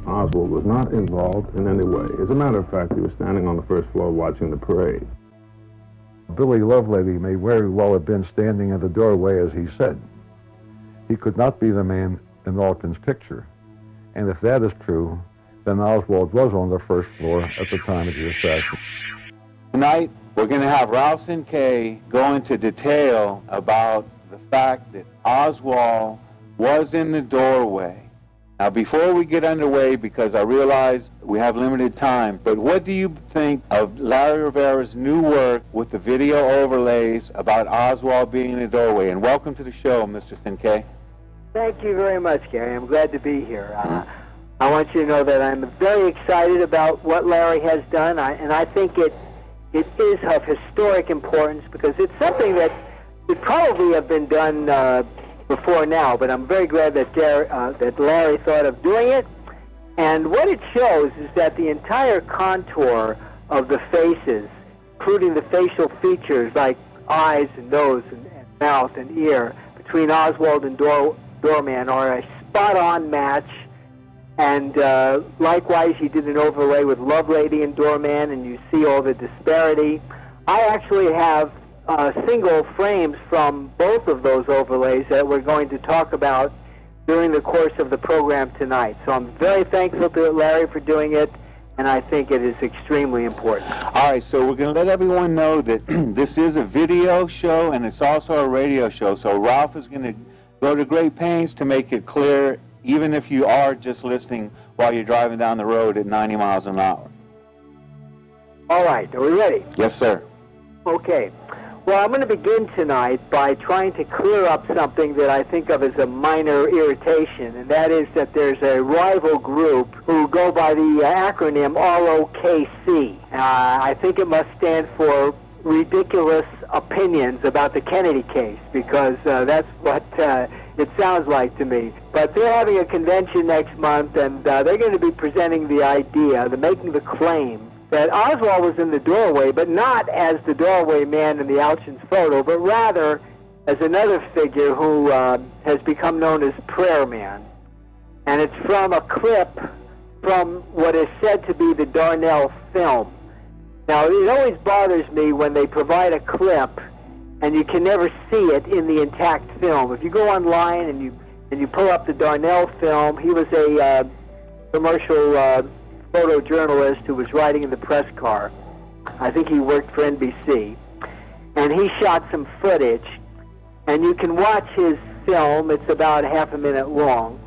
Oswald was not involved in any way. As a matter of fact, he was standing on the first floor watching the parade. Billy Lovelady may very well have been standing in the doorway, as he said. He could not be the man in Alton's picture. And if that is true, then Oswald was on the first floor at the time of the assassination. Tonight, we're going to have Ralph Sinkay go into detail about the fact that Oswald was in the doorway. Now, before we get underway, because I realize we have limited time, but what do you think of Larry Rivera's new work with the video overlays about Oswald being in the doorway? And welcome to the show, Mr. Sinkay. Thank you very much, Gary. I'm glad to be here. I want you to know that I'm very excited about what Larry has done, and I think it is of historic importance because it's something that would probably have been done before now, but I'm very glad that that Larry thought of doing it. And what it shows is that the entire contour of the faces, including the facial features like eyes and nose and mouth and ear, between Oswald and Doorman are a spot-on match. And likewise, he did an overlay with Lovelady and Doorman, and you see all the disparity. I actually have single frames from both of those overlays that we're going to talk about during the course of the program tonight. So I'm very thankful to Larry for doing it, and I think it is extremely important. All right, so we're going to let everyone know that this is a video show, and it's also a radio show. So Ralph is going to go to great pains to make it clear, even if you are just listening while you're driving down the road at 90 miles an hour. All right, are we ready? Yes, sir. Okay. Well, I'm going to begin tonight by trying to clear up something that I think of as a minor irritation, and that is that there's a rival group who go by the acronym ROKC. I think it must stand for Ridiculous Opinions About the Kennedy Case, because that's what it sounds like to me. But they're having a convention next month, and they're going to be presenting the idea, making the claim, that Oswald was in the doorway, but not as the doorway man in the Alchin's photo, but rather as another figure who has become known as Prayer Man. And it's from a clip from what is said to be the Darnell film. Now, it always bothers me when they provide a clip and you can never see it in the intact film. If you go online and you pull up the Darnell film, he was a commercial photojournalist who was riding in the press car. I think he worked for NBC. And he shot some footage. And you can watch his film. It's about half a minute long.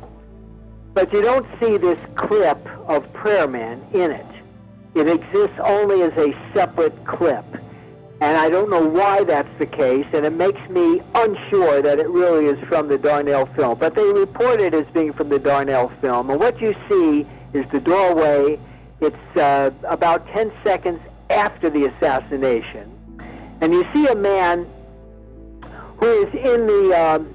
But you don't see this clip of Prayer Man in it. It exists only as a separate clip. And I don't know why that's the case, and it makes me unsure that it really is from the Darnell film. But they report it as being from the Darnell film. And what you see is the doorway. It's about 10 seconds after the assassination. And you see a man who is in the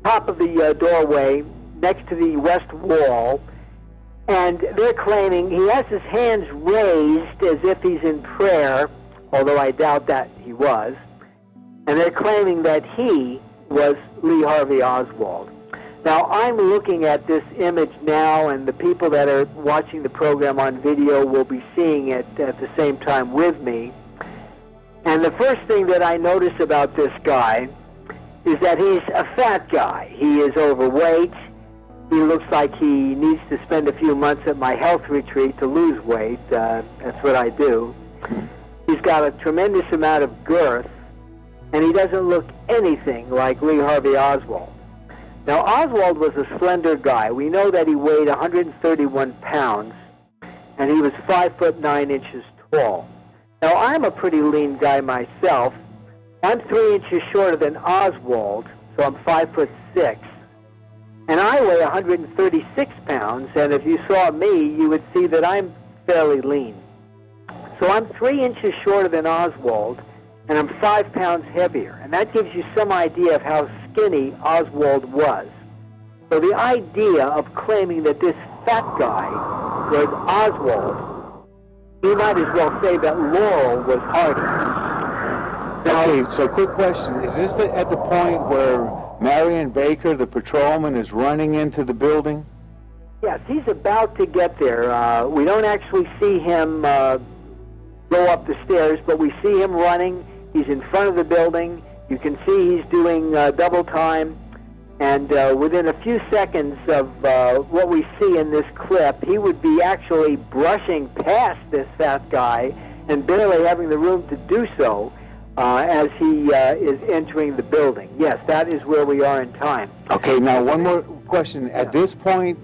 top of the doorway next to the west wall, and they're claiming he has his hands raised as if he's in prayer, although I doubt that he was. And they're claiming that he was Lee Harvey Oswald. Now, I'm looking at this image now, and the people that are watching the program on video will be seeing it at the same time with me. And the first thing that I notice about this guy is that he's a fat guy. He is overweight. he looks like he needs to spend a few months at my health retreat to lose weight. That's what I do. He's got a tremendous amount of girth, and he doesn't look anything like Lee Harvey Oswald. Now, Oswald was a slender guy. We know that he weighed 131 pounds, and he was 5'9" tall. Now, I'm a pretty lean guy myself. I'm 3 inches shorter than Oswald, so I'm 5'6". And I weigh 136 pounds, and if you saw me, you would see that I'm fairly lean. So I'm 3 inches shorter than Oswald, and I'm 5 pounds heavier. And that gives you some idea of how skinny Oswald was. So the idea of claiming that this fat guy was Oswald, you might as well say that Laurel was harder. Okay, so quick question. Is this at the point where Marion Baker, the patrolman, is running into the building? Yes, he's about to get there. We don't actually see him go up the stairs, but we see him running. He's in front of the building. You can see he's doing double time. And within a few seconds of what we see in this clip, he would be actually brushing past this fat guy and barely having the room to do so as he is entering the building. Yes, that is where we are in time. Okay, now one more question. At this point,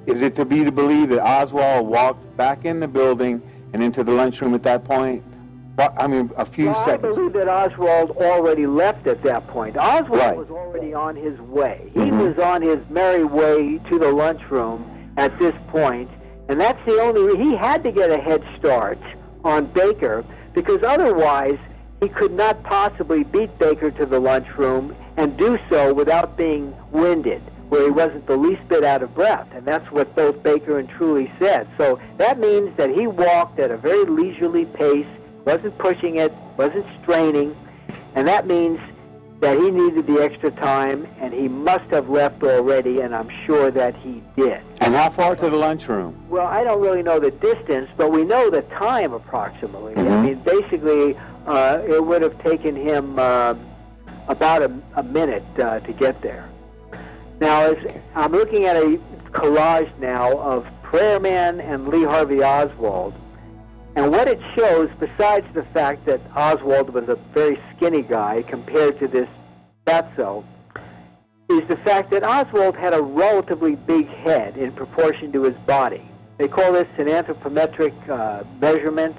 is it to be to believe that Oswald walked back in the building and into the lunchroom at that point? I mean, a few seconds. I believe that Oswald already left at that point. Oswald was already on his way. He was on his merry way to the lunchroom at this point, and that's the only he had to get a head start on Baker, because otherwise he could not possibly beat Baker to the lunchroom and do so without being winded, where he wasn't the least bit out of breath. And that's what both Baker and Truly said. So that means that he walked at a very leisurely pace, wasn't pushing it, wasn't straining, and that means that he needed the extra time, and he must have left already, and I'm sure that he did. And how far to the lunchroom? Well, I don't really know the distance, but we know the time approximately. I mean, basically, it would have taken him about a minute to get there. Now, as I'm looking at a collage now of Prayer Man and Lee Harvey Oswald, and what it shows, besides the fact that Oswald was a very skinny guy compared to this fatso, is the fact that Oswald had a relatively big head in proportion to his body. They call this an anthropometric measurement,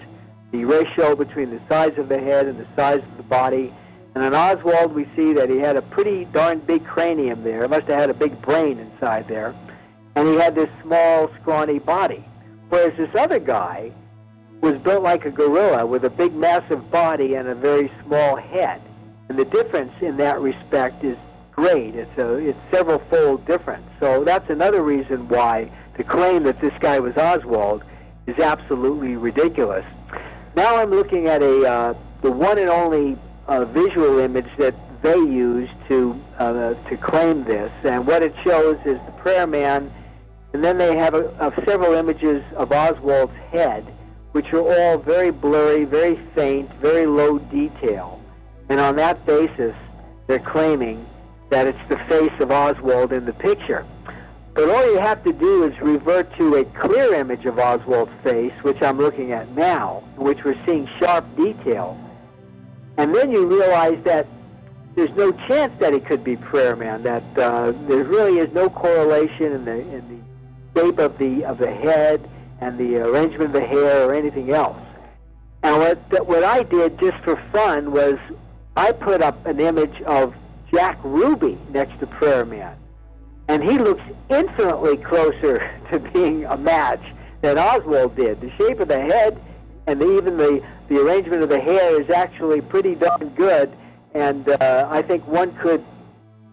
the ratio between the size of the head and the size of the body. And on Oswald, we see that he had a pretty darn big cranium there. He must have had a big brain inside there. And he had this small, scrawny body. Whereas this other guy was built like a gorilla with a big, massive body and a very small head. And the difference in that respect is great. It's several-fold difference. So that's another reason why to claim that this guy was Oswald is absolutely ridiculous. Now I'm looking at the one and only visual image that they used to claim this, and what it shows is the prayer man, and then they have several images of Oswald's head, which are all very blurry, very faint, very low detail. And on that basis, they're claiming that it's the face of Oswald in the picture. But all you have to do is revert to a clear image of Oswald's face, which I'm looking at now, in which we're seeing sharp detail. And then you realize that there's no chance that he could be Prayer Man, that there really is no correlation in the shape of the head and the arrangement of the hair or anything else. And what I did just for fun was I put up an image of Jack Ruby next to Prayer Man. And he looks infinitely closer to being a match than Oswald did. The shape of the head and even the arrangement of the hair is actually pretty darn good. And I think one could,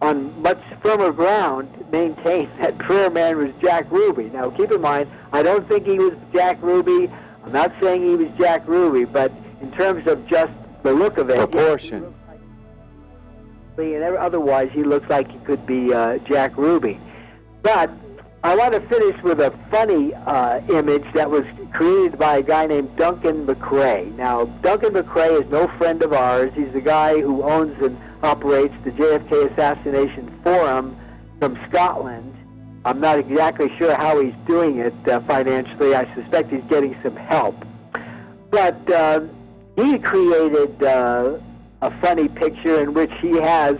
on much firmer ground, maintain that Prayer Man was Jack Ruby. Now, keep in mind, I don't think he was Jack Ruby. I'm not saying he was Jack Ruby, but in terms of just the look of it, proportion. And otherwise, he looks like he could be Jack Ruby. But I want to finish with a funny image that was created by a guy named Duncan McRae. Now, Duncan McRae is no friend of ours. He's the guy who owns and operates the JFK Assassination Forum from Scotland. I'm not exactly sure how he's doing it financially. I suspect he's getting some help. But he created a funny picture in which he has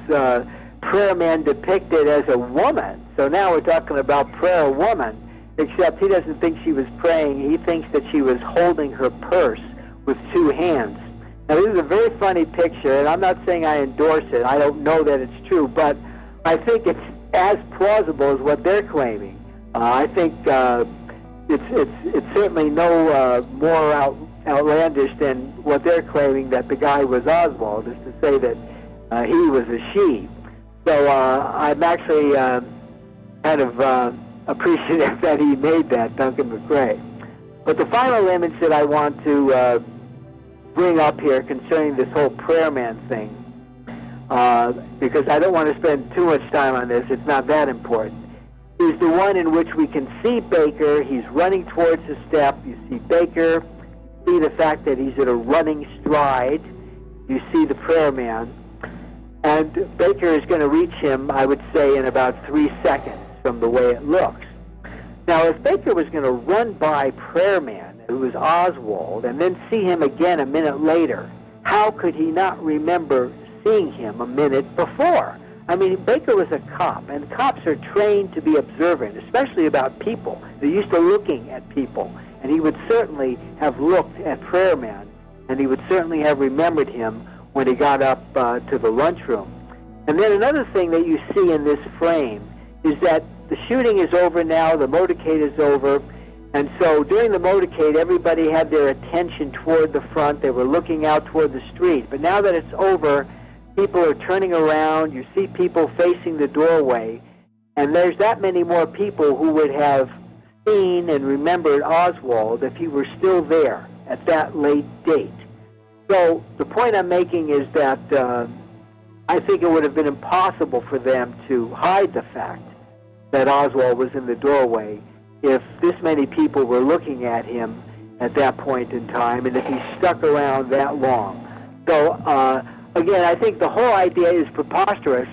Prayer Man depicted as a woman. So now we're talking about Prayer Woman, except he doesn't think she was praying. He thinks that she was holding her purse with two hands. Now, this is a very funny picture, and I'm not saying I endorse it. I don't know that it's true, but I think it's as plausible as what they're claiming. I think it's certainly no more outlandish than what they're claiming, that the guy was Oswald, is to say that he was a she. So I'm actually kind of appreciative that he made that, Duncan McRae. But the final image that I want to bring up here concerning this whole Prayer Man thing, because I don't want to spend too much time on this, it's not that important, is the one in which we can see Baker. He's running towards the step. You see Baker. You see the fact that he's at a running stride. You see the Prayer Man. And Baker is going to reach him, I would say, in about 3 seconds from the way it looks. Now, if Baker was going to run by Prayer Man, who was Oswald, and then see him again a minute later, how could he not remember seeing him a minute before? I mean, Baker was a cop, and cops are trained to be observant, especially about people. They're used to looking at people, and he would certainly have looked at Prayer Man, and he would certainly have remembered him when he got up to the lunchroom. And then another thing that you see in this frame is that the shooting is over now, the motorcade is over, and so during the motorcade, everybody had their attention toward the front. They were looking out toward the street. But now that it's over, people are turning around. You see people facing the doorway, and there's that many more people who would have seen and remembered Oswald if he were still there at that late date. So the point I'm making is that I think it would have been impossible for them to hide the fact that Oswald was in the doorway if this many people were looking at him at that point in time, and if he stuck around that long. So, again, I think the whole idea is preposterous.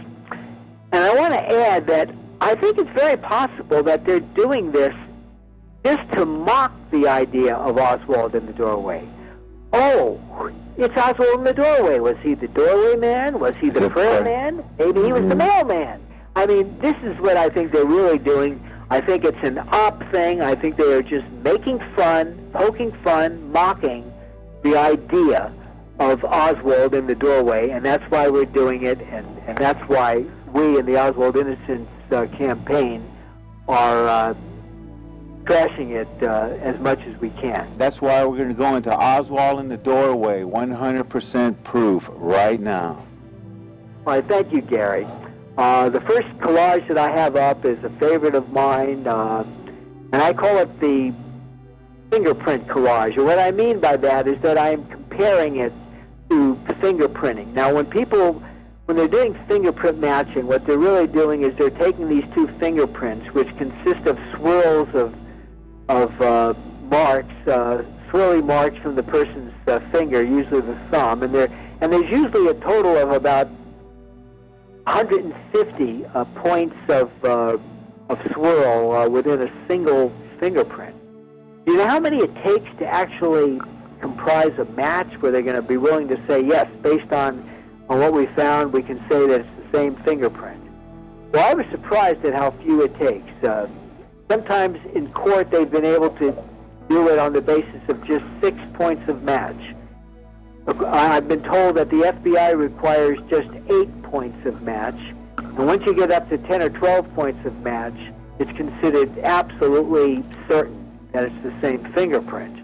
And I want to add that I think it's very possible that they're doing this just to mock the idea of Oswald in the doorway. Oh, it's Oswald in the doorway. Was he the doorway man? Was he the prayer man? Maybe he was the mailman. I mean, this is what I think they're really doing. I think it's an op thing. I think they are just making fun, poking fun, mocking the idea of Oswald in the doorway, and that's why we're doing it, and that's why we in the Oswald Innocence campaign are trashing it as much as we can. That's why we're going to go into Oswald in the doorway, 100% proof right now. All right, thank you, Gary. The first collage that I have up is a favorite of mine, and I call it the fingerprint collage. And what I mean by that is that I'm comparing it to fingerprinting. Now, when they're doing fingerprint matching, what they're really doing is they're taking these two fingerprints, which consist of swirls of marks, swirly marks from the person's finger, usually the thumb, and there's usually a total of about 150 points of swirl within a single fingerprint. You know how many it takes to actually comprise a match where they're going to be willing to say, yes, based on what we found, we can say that it's the same fingerprint? Well, I was surprised at how few it takes. Sometimes in court they've been able to do it on the basis of just 6 points of match. I've been told that the FBI requires just 8 points of match, and once you get up to 10 or 12 points of match, it's considered absolutely certain that it's the same fingerprint.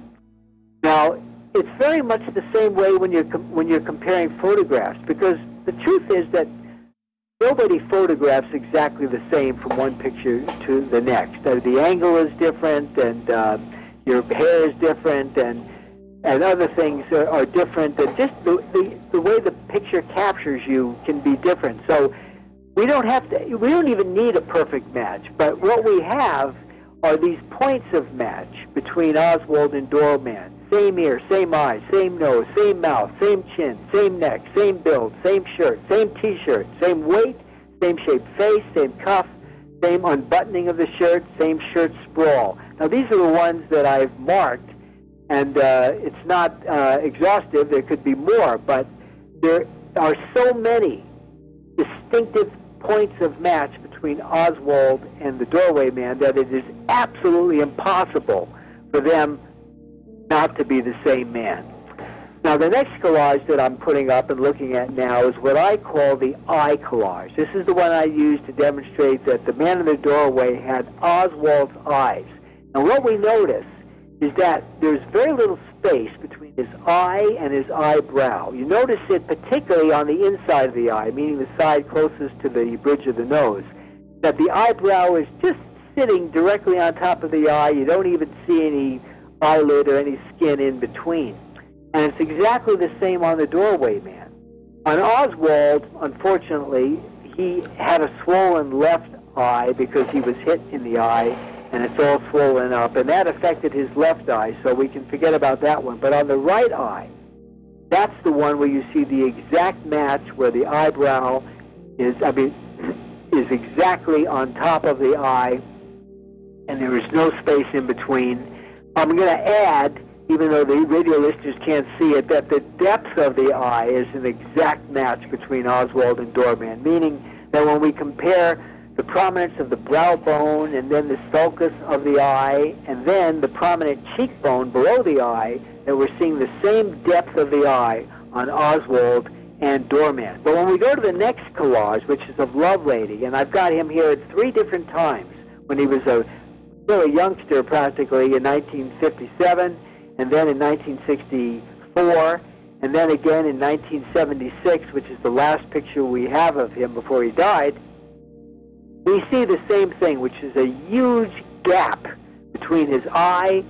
Now, it's very much the same way when you're comparing photographs, because the truth is that nobody photographs exactly the same from one picture to the next. The angle is different, and your hair is different, and other things are different, and just the way the picture captures you can be different. So we don't even need a perfect match, but what we have are these points of match between Oswald and Doorman. Same ear, same eyes, same nose, same mouth, same chin, same neck, same build, same shirt, same T-shirt, same weight, same shaped face, same cuff, same unbuttoning of the shirt, same shirt sprawl. Now, these are the ones that I've marked, and it's not exhaustive. There could be more, but there are so many distinctive points of match between Oswald and the Doorway Man that it is absolutely impossible for them not to be the same man. Now, the next collage that I'm putting up and looking at now is what I call the eye collage. This is the one I used to demonstrate that the man in the doorway had Oswald's eyes. And what we notice is that there's very little space between his eye and his eyebrow. You notice it particularly on the inside of the eye, meaning the side closest to the bridge of the nose, that the eyebrow is just sitting directly on top of the eye. You don't even see any eyelid or any skin in between. And it's exactly the same on the Doorway Man. On Oswald, unfortunately, he had a swollen left eye because he was hit in the eye, and it's all swollen up, and that affected his left eye, so we can forget about that one. But on the right eye, that's the one where you see the exact match where the eyebrow is exactly on top of the eye, and there is no space in between. I'm going to add, even though the radio listeners can't see it, that the depth of the eye is an exact match between Oswald and Doorman, meaning that when we compare the prominence of the brow bone and then the sulcus of the eye and then the prominent cheekbone below the eye, that we're seeing the same depth of the eye on Oswald and Doorman. But when we go to the next collage, which is of Lovelady, and I've got him here at 3 different times, when he was still a youngster practically in 1957, and then in 1964, and then again in 1976, which is the last picture we have of him before he died, we see the same thing, which is a huge gap between his eye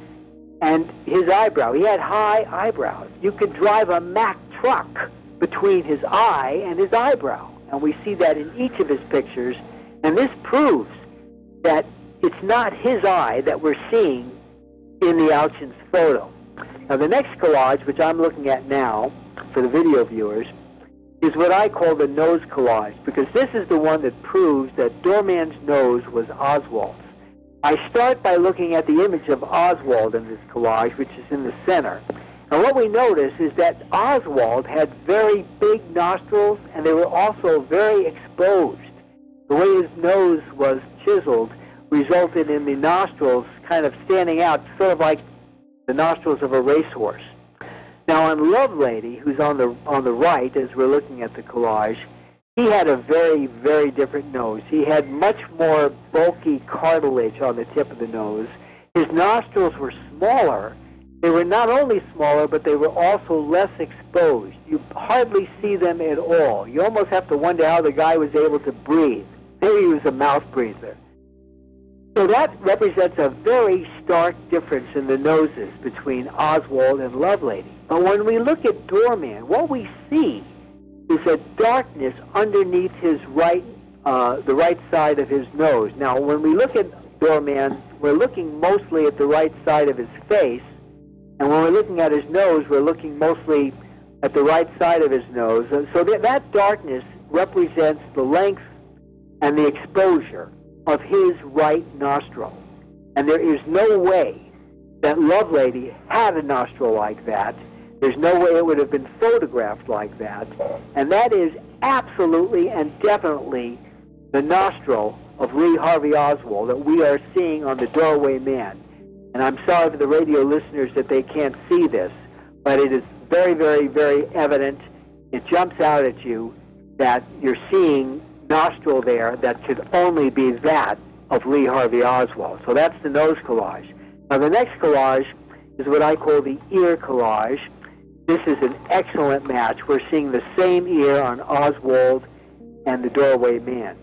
and his eyebrow. He had high eyebrows. You could drive a Mack truck between his eye and his eyebrow, and we see that in each of his pictures, and this proves that it's not his eye that we're seeing in the Alchin's photo. Now, the next collage, which I'm looking at now for the video viewers, is what I call the nose collage, because this is the one that proves that Doorman's nose was Oswald's. I start by looking at the image of Oswald in this collage, which is in the center. And what we notice is that Oswald had very big nostrils, and they were also very exposed. The way his nose was chiseled resulted in the nostrils kind of standing out, sort of like the nostrils of a racehorse. Now, on Lovelady, who's on the right, as we're looking at the collage, he had a very, very different nose. He had much more bulky cartilage on the tip of the nose. His nostrils were smaller. They were not only smaller, but they were also less exposed. You hardly see them at all. You almost have to wonder how the guy was able to breathe. Maybe he was a mouth breather. So that represents a very stark difference in the noses between Oswald and Lovelady. But when we look at Doorman, what we see is a darkness underneath his the right side of his nose. Now, when we look at Doorman, we're looking mostly at the right side of his face, and when we're looking at his nose, we're looking mostly at the right side of his nose. So that darkness represents the length and the exposure of his right nostril. And there is no way that Lovelady had a nostril like that. There's no way it would have been photographed like that. And that is absolutely and definitely the nostril of Lee Harvey Oswald that we are seeing on the Doorway Man. And I'm sorry for the radio listeners that they can't see this, but it is very, very, very evident. It jumps out at you that you're seeing nostril there that could only be that of Lee Harvey Oswald. So that's the nose collage. Now, the next collage is what I call the ear collage. This is an excellent match. We're seeing the same ear on Oswald and the Doorway Man.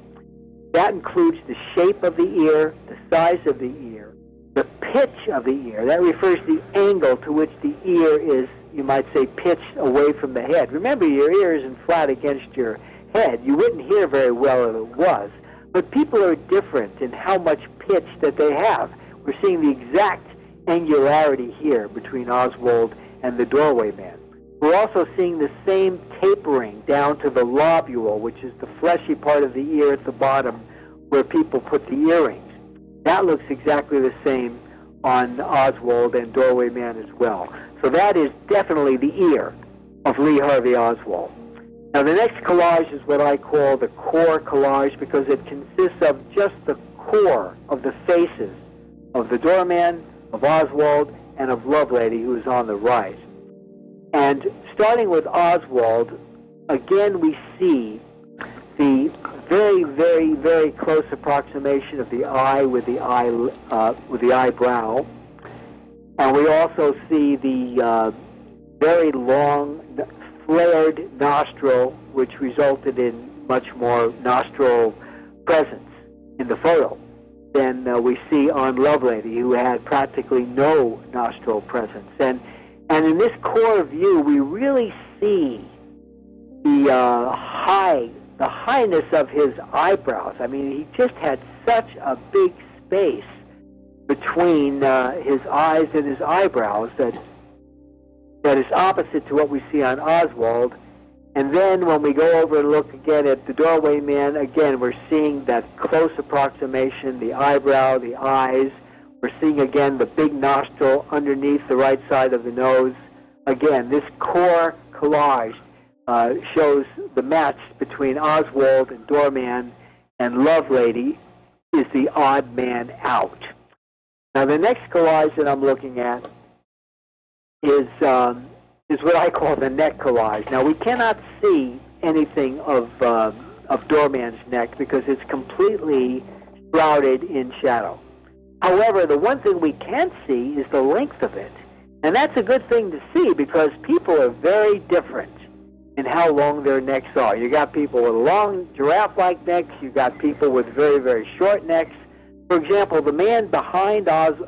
That includes the shape of the ear, the size of the ear, the pitch of the ear. That refers to the angle to which the ear is, you might say, pitched away from the head. Remember, your ear isn't flat against your head. You wouldn't hear very well if it was. But people are different in how much pitch that they have. We're seeing the exact angularity here between Oswald and the Doorway Man. We're also seeing the same tapering down to the lobule, which is the fleshy part of the ear at the bottom, where people put the earrings. That looks exactly the same on Oswald and Doorway Man as well. So that is definitely the ear of Lee Harvey Oswald. Now the next collage is what I call the core collage, because it consists of just the core of the faces of the doorman, of Oswald, and of Lovelady, who is on the right. And starting with Oswald, again we see the very, very, very close approximation of the eye with the eyebrow, and we also see the very long, flared nostril, which resulted in much more nostril presence in the photo than we see on Lovelady, who had practically no nostril presence. And in this core view, we really see the highness of his eyebrows. I mean, he just had such a big space between his eyes and his eyebrows that is opposite to what we see on Oswald. And then when we go over and look again at the Doorway Man, again, we're seeing that close approximation, the eyebrow, the eyes. We're seeing again the big nostril underneath the right side of the nose. Again, this core collage shows the match between Oswald and Doorman, and Lovelady is the odd man out. Now the next collage that I'm looking at is what I call the neck collage. Now we cannot see anything of Doorman's neck because it's completely shrouded in shadow. However, the one thing we can see is the length of it. And that's a good thing to see because people are very different in how long their necks are. You got people with long giraffe-like necks. You got people with very, very short necks. For example, the man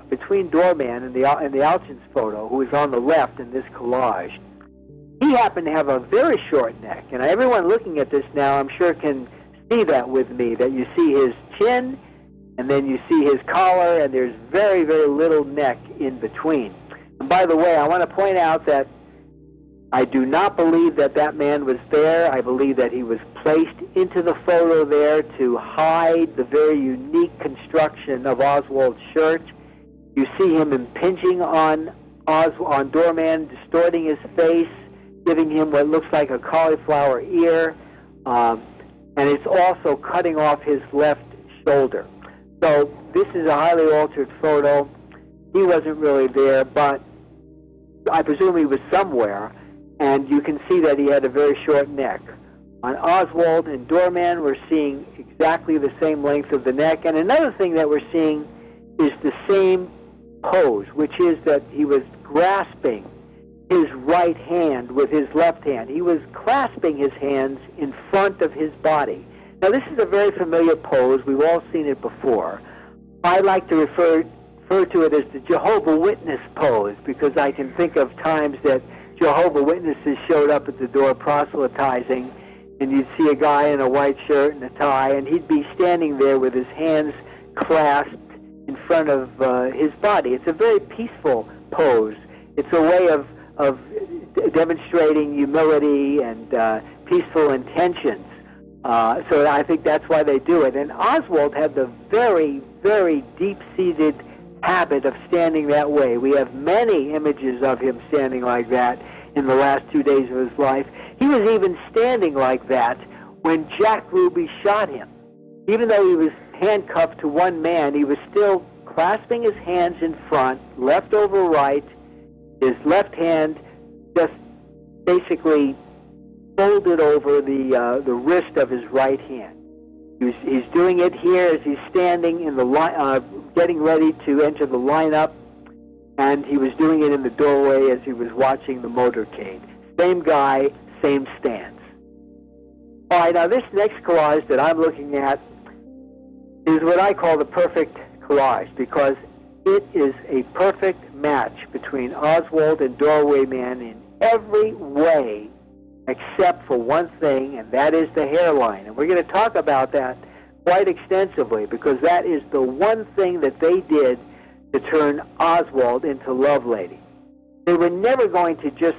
between Doorman and the Alchins photo, who is on the left in this collage, he happened to have a very short neck. And everyone looking at this now, I'm sure, can see that with me, that you see his chin, and then you see his collar, and there's very, very little neck in between. And by the way, I want to point out that I do not believe that that man was there. I believe that he was placed into the photo there to hide the very unique construction of Oswald's shirt. You see him impinging on Doorman, distorting his face, giving him what looks like a cauliflower ear, and it's also cutting off his left shoulder. So this is a highly altered photo. He wasn't really there, but I presume he was somewhere. And you can see that he had a very short neck. On Oswald and Doorman, we're seeing exactly the same length of the neck. And another thing that we're seeing is the same pose, which is that he was grasping his right hand with his left hand. He was clasping his hands in front of his body. Now, this is a very familiar pose. We've all seen it before. I like to refer to it as the Jehovah's Witness pose because I can think of times that Jehovah's Witnesses showed up at the door proselytizing, and you'd see a guy in a white shirt and a tie, and he'd be standing there with his hands clasped in front of his body. It's a very peaceful pose. It's a way of demonstrating humility and peaceful intentions. So I think that's why they do it. And Oswald had the very, very deep-seated habit of standing that way. We have many images of him standing like that in the last 2 days of his life. He was even standing like that when Jack Ruby shot him. Even though he was handcuffed to one man, he was still clasping his hands in front, left over right, his left hand just basically folded over the wrist of his right hand. He's doing it here as he's standing in the getting ready to enter the lineup, and he was doing it in the doorway as he was watching the motorcade. Same guy, same stance. All right, now this next collage that I'm looking at is what I call the perfect collage because it is a perfect match between Oswald and Doorway Man in every way except for one thing, and that is the hairline. And we're going to talk about that quite extensively because that is the one thing that they did to turn Oswald into Lovelady. They were never going to just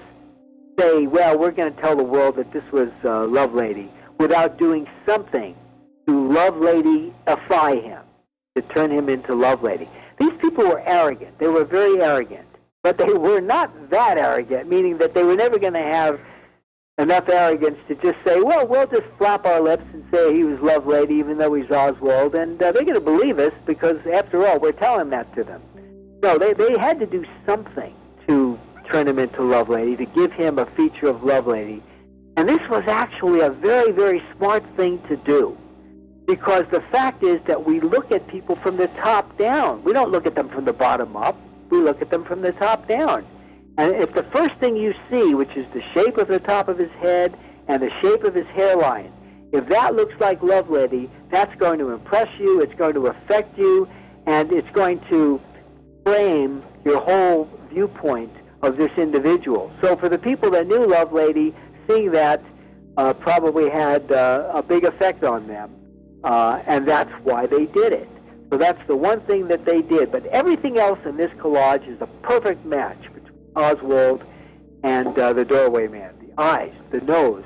say, well, we're going to tell the world that this was Lovelady without doing something to Lovelady-ify him, to turn him into Lovelady. These people were arrogant. They were very arrogant. But they were not that arrogant, meaning that they were never going to have enough arrogance to just say, well, we'll just flap our lips and say he was Lovelady even though he's Oswald, and they're going to believe us because, after all, we're telling that to them. No, they had to do something to turn him into Lovelady, to give him a feature of Lovelady. And this was actually a very, very smart thing to do, because the fact is that we look at people from the top down. We don't look at them from the bottom up. We look at them from the top down. And if the first thing you see, which is the shape of the top of his head and the shape of his hairline, if that looks like Lovelady, that's going to impress you, it's going to affect you, and it's going to frame your whole viewpoint of this individual. So for the people that knew Lovelady, seeing that probably had a big effect on them, and that's why they did it. So that's the one thing that they did. But everything else in this collage is a perfect match between Oswald and the Doorway Man. The eyes, the nose,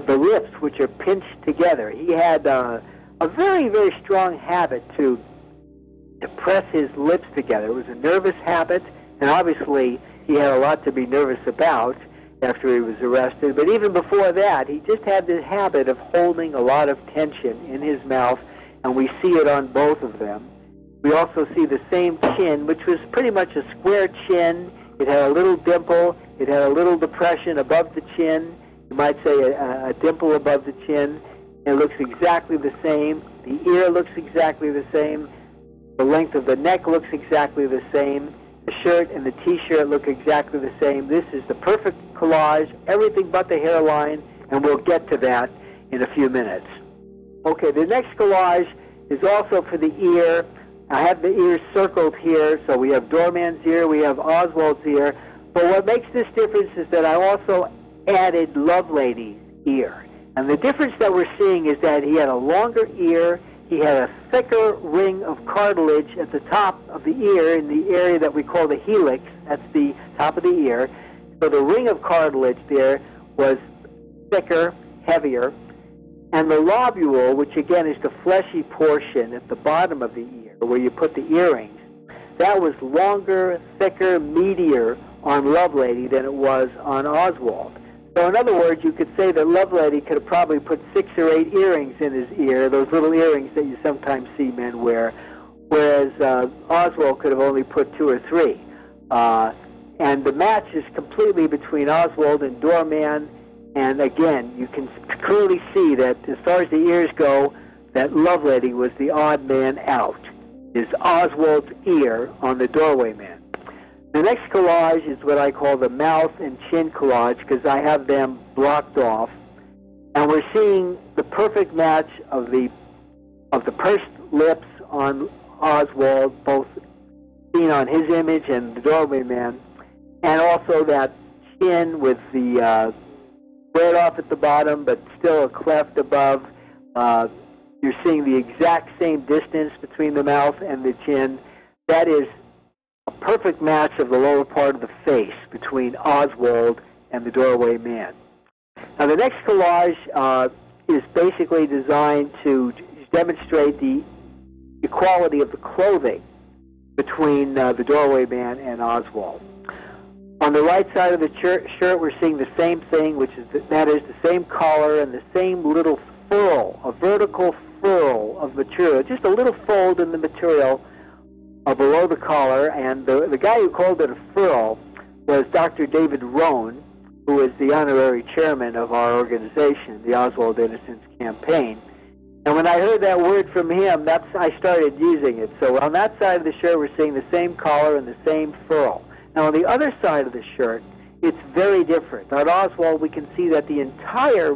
the lips, which are pinched together. He had a very, very strong habit to press his lips together. It was a nervous habit, and obviously he had a lot to be nervous about after he was arrested. But even before that, he just had this habit of holding a lot of tension in his mouth, and we see it on both of them. We also see the same chin, which was pretty much a square chin. It had a little dimple. It had a little depression above the chin. You might say a dimple above the chin. It looks exactly the same. The ear looks exactly the same. The length of the neck looks exactly the same. The shirt and the T-shirt look exactly the same. This is the perfect collage, everything but the hairline, and we'll get to that in a few minutes. Okay, the next collage is also for the ear. I have the ears circled here, so we have Doorman's ear, we have Oswald's ear. But what makes this difference is that I also added Lovelady's ear. And the difference that we're seeing is that he had a longer ear. He had a thicker ring of cartilage at the top of the ear in the area that we call the helix. That's the top of the ear. So the ring of cartilage there was thicker, heavier. And the lobule, which again is the fleshy portion at the bottom of the ear where you put the earrings, that was longer, thicker, meatier on Lovelady than it was on Oswald. So in other words, you could say that Lovelady could have probably put 6 or 8 earrings in his ear, those little earrings that you sometimes see men wear, whereas Oswald could have only put 2 or 3. And the match is completely between Oswald and Doorman, and again, you can clearly see that as far as the ears go, that Lovelady was the odd man out. Is Oswald's ear on the Doorway Man. The next collage is what I call the mouth and chin collage, because I have them blocked off. And we're seeing the perfect match of the pursed lips on Oswald, both seen on his image and the Doorway Man, and also that chin with the squared off at the bottom, but still a cleft above. You're seeing the exact same distance between the mouth and the chin. That is a perfect match of the lower part of the face between Oswald and the Doorway Man. Now, the next collage is basically designed to demonstrate the equality of the clothing between the Doorway Man and Oswald. On the right side of the shirt, we're seeing the same thing, which is that is the same collar and the same little furl, a vertical furl of material, just a little fold in the material below the collar, and the guy who called it a furl was Dr. David Rohn, who is the honorary chairman of our organization, the Oswald Innocence Campaign. And when I heard that word from him, I started using it. So on that side of the shirt, we're seeing the same collar and the same furl. Now on the other side of the shirt, it's very different. On Oswald, we can see that the entire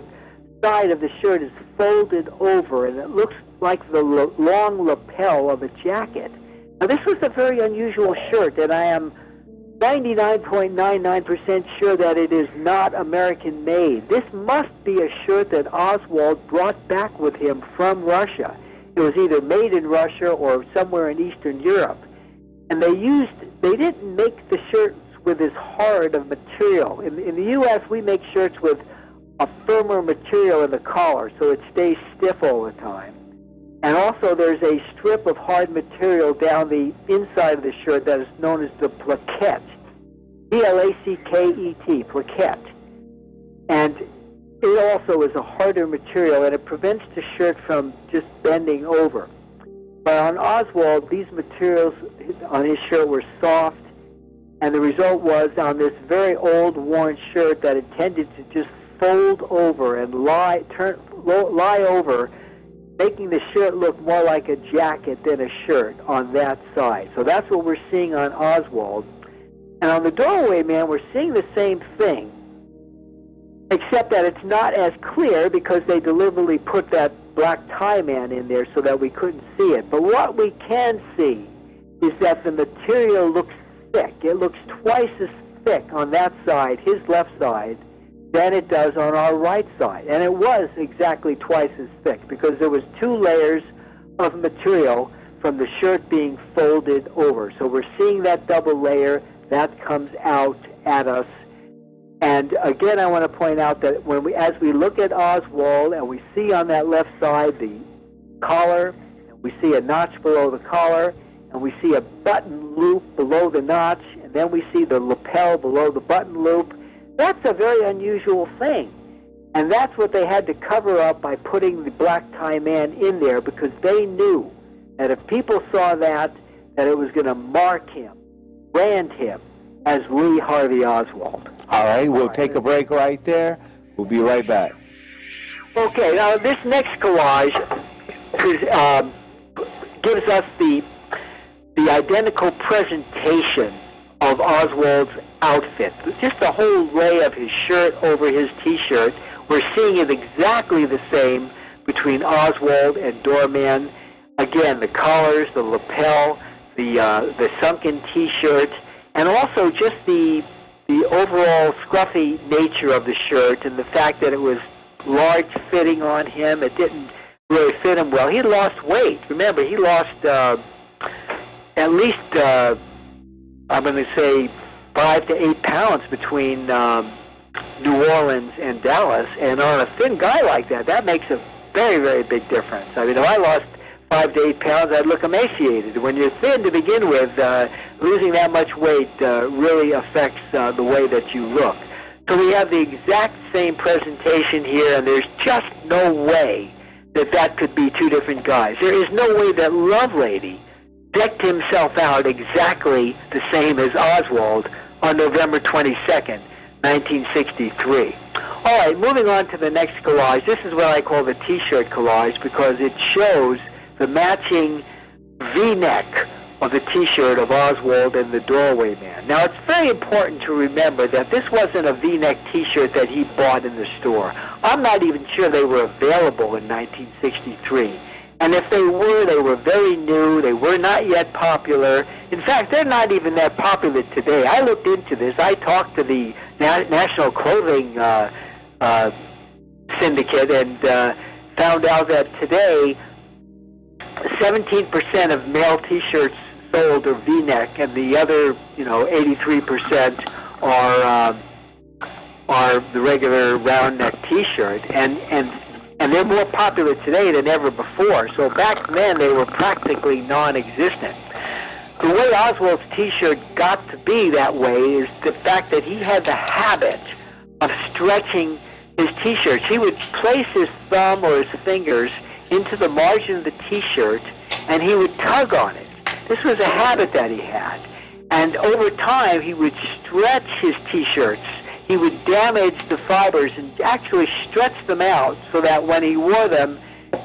side of the shirt is folded over, and it looks like the long lapel of a jacket. Now, this was a very unusual shirt, and I am 99.99% sure that it is not American-made. This must be a shirt that Oswald brought back with him from Russia. It was either made in Russia or somewhere in Eastern Europe. And they didn't make the shirts with as hard of material. In the U.S., we make shirts with a firmer material in the collar, so it stays stiff all the time. And also there's a strip of hard material down the inside of the shirt that is known as the plaquette. P-L-A-C-K-E-T, plaquette. And it also is a harder material, and it prevents the shirt from just bending over. But on Oswald, these materials on his shirt were soft, and the result was on this very old, worn shirt that it tended to just fold over and lie over, making the shirt look more like a jacket than a shirt on that side. So that's what we're seeing on Oswald. And on the Doorway Man, we're seeing the same thing, except that it's not as clear because they deliberately put that black tie man in there so that we couldn't see it. But what we can see is that the material looks thick. It looks twice as thick on that side, his left side, than it does on our right side. And it was exactly twice as thick because there was 2 layers of material from the shirt being folded over. So we're seeing that double layer that comes out at us. And again, I want to point out that as we look at Oswald and we see on that left side the collar, and we see a notch below the collar, and we see a button loop below the notch, and then we see the lapel below the button loop, that's a very unusual thing. And that's what they had to cover up by putting the black tie man in there, because they knew that if people saw that it was going to mark him, brand him as Lee Harvey Oswald. All right, we'll take a break right there. We'll be right back. Okay, now this next collage gives us the identical presentation of Oswald's outfit. Just the whole lay of his shirt over his T-shirt. We're seeing it exactly the same between Oswald and Doorman. Again, the collars, the lapel, the sunken T-shirt, and also just the overall scruffy nature of the shirt and the fact that it was large fitting on him. It didn't really fit him well. He lost weight. Remember, he lost at least, I'm going to say, 5 to 8 pounds between New Orleans and Dallas. And on a thin guy like that, that makes a very, very big difference. I mean, if I lost 5 to 8 pounds, I'd look emaciated. When you're thin to begin with, losing that much weight really affects the way that you look. So we have the exact same presentation here, and there's just no way that could be 2 different guys. There is no way that Lovelady decked himself out exactly the same as Oswald on November 22nd, 1963. All right, moving on to the next collage. This is what I call the T-shirt collage because it shows the matching V-neck of the T-shirt of Oswald and the Doorway Man. Now, it's very important to remember that this wasn't a V-neck T-shirt that he bought in the store. I'm not even sure they were available in 1963. And if they were very new. They were not yet popular. In fact, they're not even that popular today. I looked into this. I talked to the National Clothing Syndicate and found out that today 17% of male T-shirts sold are V-neck, and the other, 83% are the regular round neck T-shirt, and they're more popular today than ever before. So back then they were practically non-existent. The way Oswald's T-shirt got to be that way is the fact that he had the habit of stretching his T-shirts. He would place his thumb or his fingers into the margin of the T-shirt, and he would tug on it. This was a habit that he had. And over time, he would stretch his T-shirts. He would damage the fibers and actually stretch them out so that when he wore them,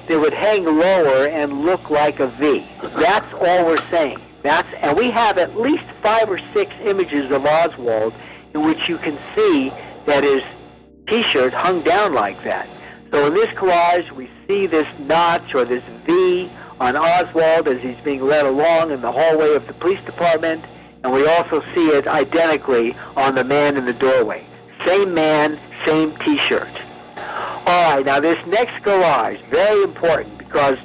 they would hang lower and look like a V. That's all we're saying. And we have at least 5 or 6 images of Oswald in which you can see that his T-shirt hung down like that. So in this collage, we see this notch or this V on Oswald as he's being led along in the hallway of the police department, and we also see it identically on the man in the doorway. Same man, same T-shirt. All right, now this next collage, very important because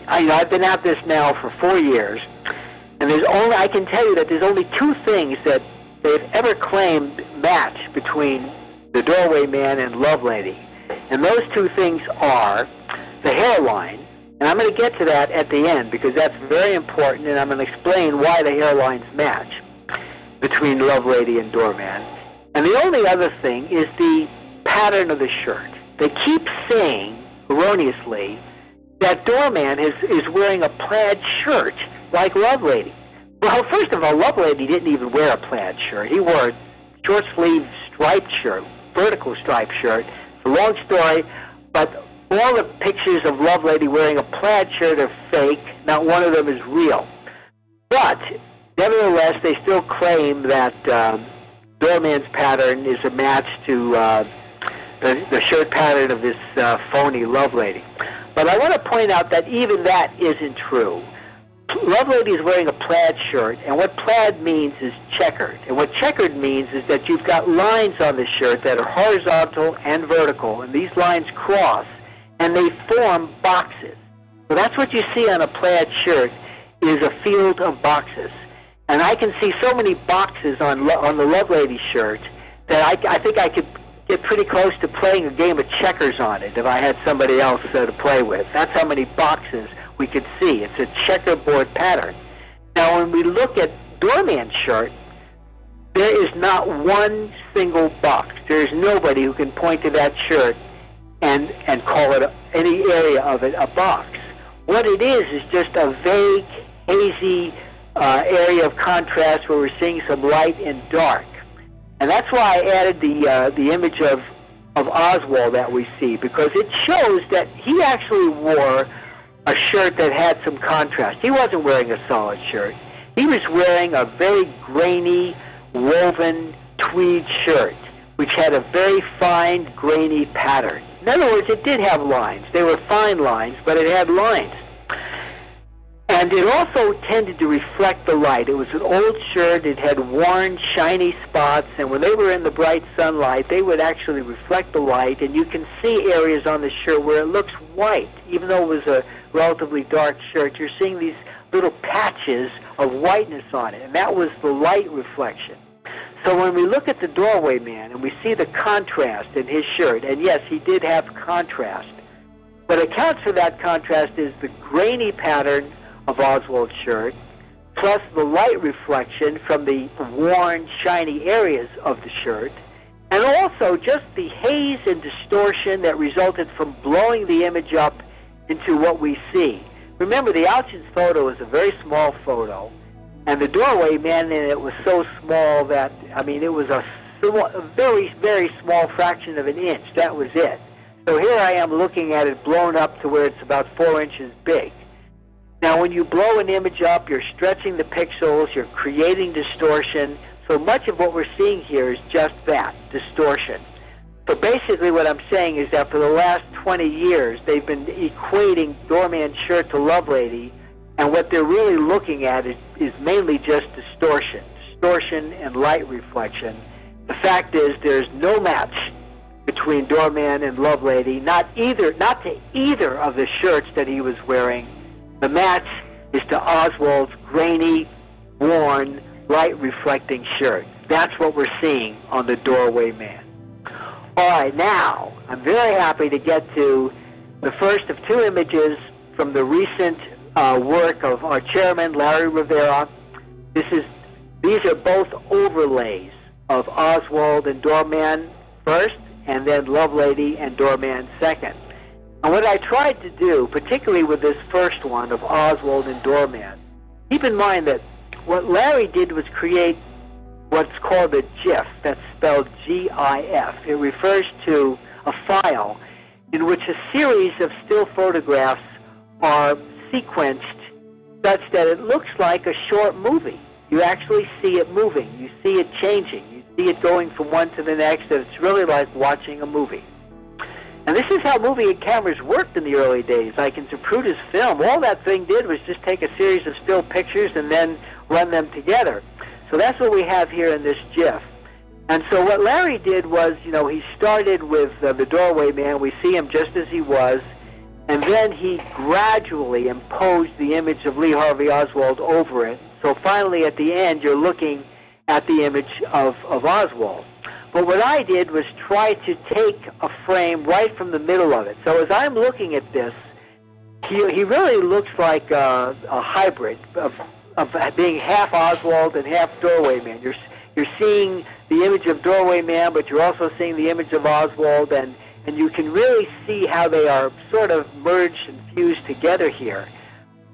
I've been at this now for 4 years, and I can tell you that there's only 2 things that they've ever claimed match between the Doorway Man and Lovelady. And those two things are the hairline, and I'm going to get to that at the end because that's very important, and I'm going to explain why the hairlines match between Lovelady and Doorman. And the only other thing is the pattern of the shirt. They keep saying, erroneously, that Doorman is wearing a plaid shirt like Lovelady. Well, first of all, Lovelady didn't even wear a plaid shirt. He wore a short-sleeved striped shirt, vertical striped shirt. It's a long story, but all the pictures of Lovelady wearing a plaid shirt are fake. Not one of them is real. But, nevertheless, they still claim that Doorman's pattern is a match to the shirt pattern of this phony Lovelady. But I want to point out that even that isn't true. Lovelady is wearing a plaid shirt, and what plaid means is checkered. And what checkered means is that you've got lines on the shirt that are horizontal and vertical, and these lines cross, and they form boxes. So that's what you see on a plaid shirt, is a field of boxes. And I can see so many boxes on the Lovelady shirt that I think I could get pretty close to playing a game of checkers on it if I had somebody else to play with. That's how many boxes we could see. It's a checkerboard pattern. Now, when we look at Doorman's shirt, there is not one single box. There is nobody who can point to that shirt and call it any area of it a box. What it is just a vague, hazy area of contrast where we're seeing some light and dark. And that's why I added the image of Oswald that we see, because it shows that he actually wore a shirt that had some contrast. He wasn't wearing a solid shirt. He was wearing a very grainy, woven tweed shirt, which had a very fine, grainy pattern. In other words, it did have lines. They were fine lines, but it had lines. And it also tended to reflect the light. It was an old shirt. It had worn, shiny spots, and when they were in the bright sunlight, they would actually reflect the light, and you can see areas on the shirt where it looks white. Even though it was a relatively dark shirt, you're seeing these little patches of whiteness on it, and that was the light reflection. So when we look at the Doorway Man and we see the contrast in his shirt, and yes, he did have contrast, what accounts for that contrast is the grainy pattern of Oswald's shirt, plus the light reflection from the worn, shiny areas of the shirt, and also just the haze and distortion that resulted from blowing the image up into what we see. Remember, the Auschwitz photo is a very small photo, and the Doorway Man in it was so small that, I mean, it was a very, very small fraction of an inch. That was it. So here I am looking at it blown up to where it's about 4 inches big. Now, when you blow an image up, you're stretching the pixels, you're creating distortion. So much of what we're seeing here is just that, distortion. So basically what I'm saying is that for the last 20 years, they've been equating Doorman's shirt to Lovelady, and what they're really looking at is mainly just distortion and light reflection. The fact is there's no match between Doorman and Lovelady, not to either of the shirts that he was wearing. The match is to Oswald's grainy, worn, light-reflecting shirt. That's what we're seeing on the Doorway Man. All right, now, I'm very happy to get to the first of two images from the recent work of our chairman, Larry Rivera. These are both overlays of Oswald and Doorman first, and then Lovelady and Doorman second. And what I tried to do, particularly with this first one of Oswald and Doorman, keep in mind that what Larry did was create what's called a GIF. That's spelled G-I-F. It refers to a file in which a series of still photographs are sequenced such that it looks like a short movie. You actually see it moving. You see it changing. You see it going from one to the next, and it's really like watching a movie. And this is how movie cameras worked in the early days. Like in Zapruder's film, all that thing did was just take a series of still pictures and then run them together. So that's what we have here in this GIF. And so what Larry did was, he started with the Doorway Man. We see him just as he was. And then he gradually imposed the image of Lee Harvey Oswald over it. So finally, at the end, you're looking at the image of Oswald. But what I did was try to take a frame right from the middle of it. So as I'm looking at this, he really looks like a hybrid of being half Oswald and half Doorway Man. You're seeing the image of Doorway Man, but you're also seeing the image of Oswald, and you can really see how they are sort of merged and fused together here.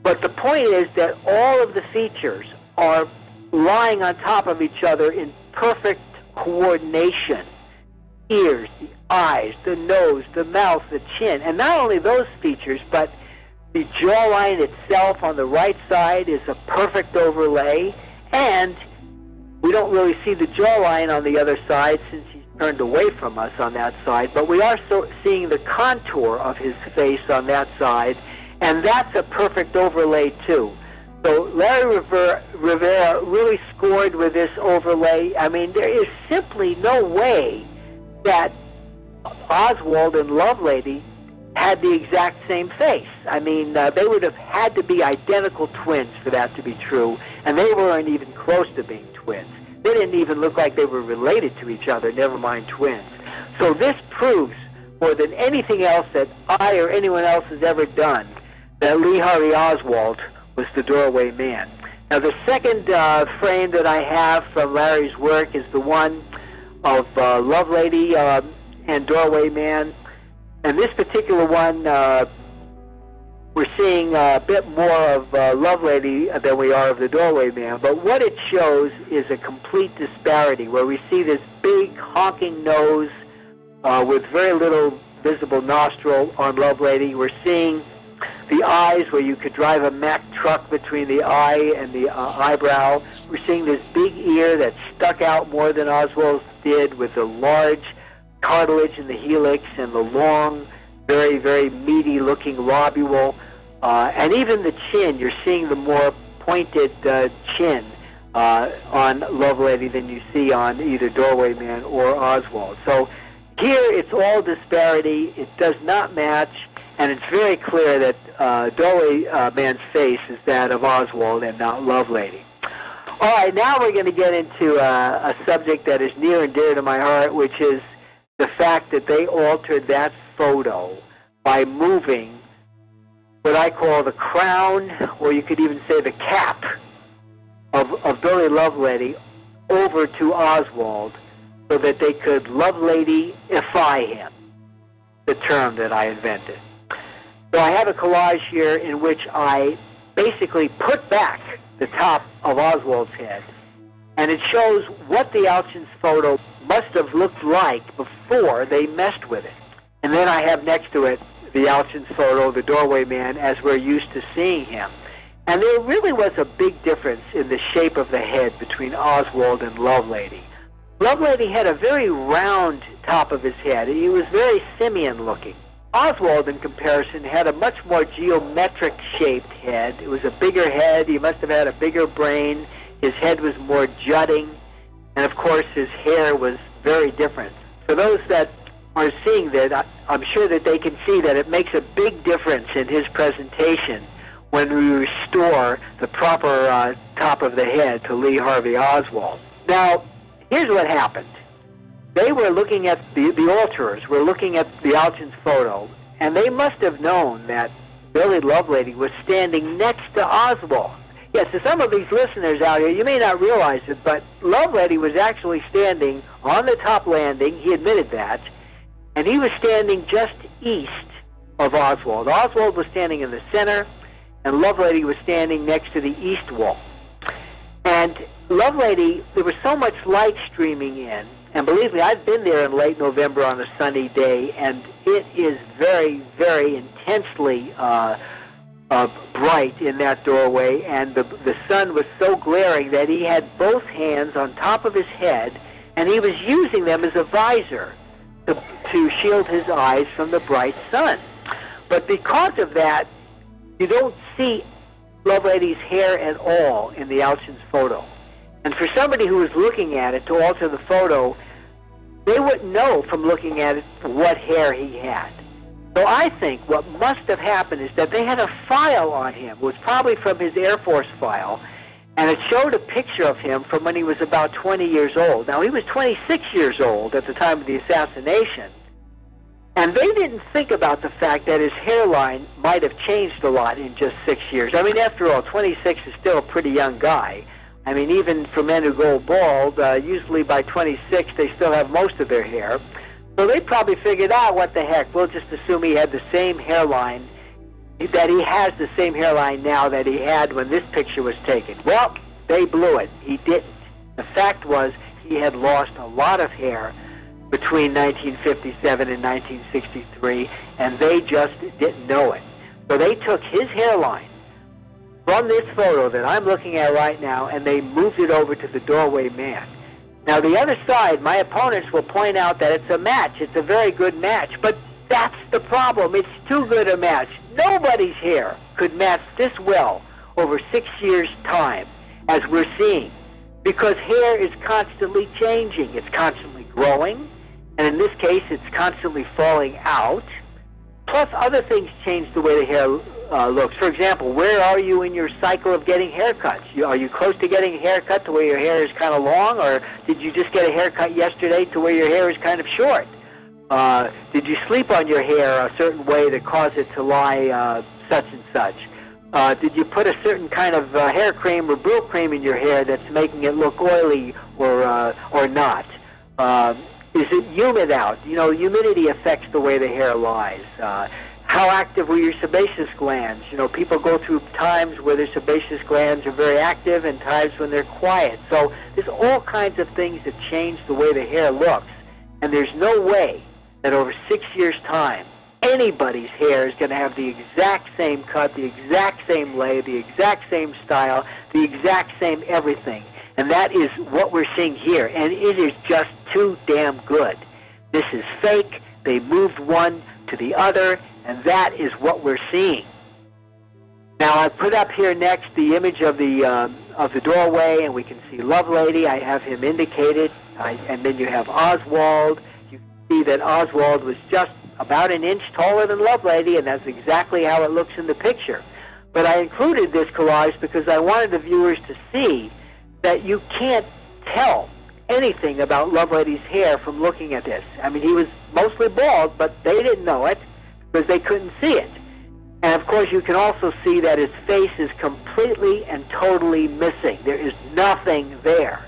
But the point is that all of the features are lying on top of each other in perfect coordination. Ears, the eyes, the nose, the mouth, the chin. And not only those features, but the jawline itself on the right side is a perfect overlay, and we don't really see the jawline on the other side since he's turned away from us on that side, but we are seeing the contour of his face on that side, and that's a perfect overlay too. So Larry Rivera really scored with this overlay. I mean, there is simply no way that Oswald and Lovelady had the exact same face. I mean, they would have had to be identical twins for that to be true, and they weren't even close to being twins. They didn't even look like they were related to each other, never mind twins. So this proves, more than anything else that I or anyone else has ever done, that Lee Harvey Oswald was the Doorway Man. Now, the second frame that I have from Larry's work is the one of Lovelady and Doorway Man. And this particular one, we're seeing a bit more of Lovelady than we are of the Doorway Man. But what it shows is a complete disparity, where we see this big honking nose with very little visible nostril on Lovelady. We're seeing the eyes, where you could drive a Mack truck between the eye and the eyebrow. We're seeing this big ear that stuck out more than Oswald's did, with the large cartilage in the helix and the long, very, very meaty-looking lobule. And even the chin, you're seeing the more pointed chin on Lovelady than you see on either Doorway Man or Oswald. So here it's all disparity. It does not match, and it's very clear that Doorway Man's face is that of Oswald and not Lovelady. All right, now we're going to get into a subject that is near and dear to my heart, which is the fact that they altered that photo by moving what I call the crown, or you could even say the cap, of Billy Lovelady over to Oswald, so that they could Lovelady-ify him, the term that I invented. So I have a collage here in which I basically put back the top of Oswald's head, and it shows what the Alchins photo must have looked like before they messed with it. And then I have next to it the Alchins photo, the Doorway Man, as we're used to seeing him. And there really was a big difference in the shape of the head between Oswald and Lovelady. Lovelady had a very round top of his head. He was very simian-looking. Oswald, in comparison, had a much more geometric-shaped head. It was a bigger head. He must have had a bigger brain. His head was more jutting. And, of course, his hair was very different. For those that are seeing that, I'm sure that they can see that it makes a big difference in his presentation when we restore the proper top of the head to Lee Harvey Oswald. Now, here's what happened. They were looking at, the alterers were looking at the Alchins photo, and they must have known that Billy Lovelady was standing next to Oswald. Yes, to some of these listeners out here, you may not realize it, but Lovelady was actually standing on the top landing. He admitted that. And he was standing just east of Oswald. Oswald was standing in the center, and Lovelady was standing next to the east wall. And Lovelady, there was so much light streaming in, and believe me, I've been there in late November on a sunny day, and it is very, very intensely bright in that doorway, and the sun was so glaring that he had both hands on top of his head, and he was using them as a visor to shield his eyes from the bright sun. But because of that, you don't see Lovelady's hair at all in the Alchins photo. And for somebody who was looking at it to alter the photo, they wouldn't know from looking at it what hair he had. So I think what must have happened is that they had a file on him. It was probably from his Air Force file, And it showed a picture of him from when he was about 20 years old. Now, he was 26 years old at the time of the assassination. And they didn't think about the fact that his hairline might have changed a lot in just 6 years. I mean, after all, 26 is still a pretty young guy. I mean, even for men who go bald, usually by 26 they still have most of their hair. So they probably figured out, what the heck, we'll just assume he had the same hairline, that he has the same hairline now that he had when this picture was taken. Well, they blew it. He didn't. The fact was he had lost a lot of hair between 1957 and 1963, and they just didn't know it. So they took his hairline from this photo that I'm looking at right now, and they moved it over to the doorway man. Now, the other side, my opponents will point out that it's a match. It's a very good match, but that's the problem. It's too good a match. Nobody's hair could match this well over 6 years' time, as we're seeing, because hair is constantly changing. It's constantly growing, and in this case, it's constantly falling out. Plus, other things change the way the hair looks. For example, where are you in your cycle of getting haircuts? Are you close to getting a haircut to where your hair is kind of long, or did you just get a haircut yesterday to where your hair is kind of short? Did you sleep on your hair a certain way that caused it to lie such and such? Did you put a certain kind of hair cream or Brill cream in your hair that's making it look oily or not? Is it humid out? You know, humidity affects the way the hair lies. How active were your sebaceous glands? You know, people go through times where their sebaceous glands are very active and times when they're quiet. So there's all kinds of things that change the way the hair looks. And there's no way that over 6 years' time, anybody's hair is going to have the exact same cut, the exact same lay, the exact same style, the exact same everything. And that is what we're seeing here. And it is just too damn good. This is fake. They moved one to the other, and that is what we're seeing. Now, I put up here next the image of the doorway, and we can see Lovelady. I have him indicated. And then you have Oswald. You can see that Oswald was just about an inch taller than Lovelady, and that's exactly how it looks in the picture. But I included this collage because I wanted the viewers to see that you can't tell anything about Lovelady's hair from looking at this. I mean, he was mostly bald, but they didn't know it because they couldn't see it. And of course, you can also see that his face is completely and totally missing. There is nothing there.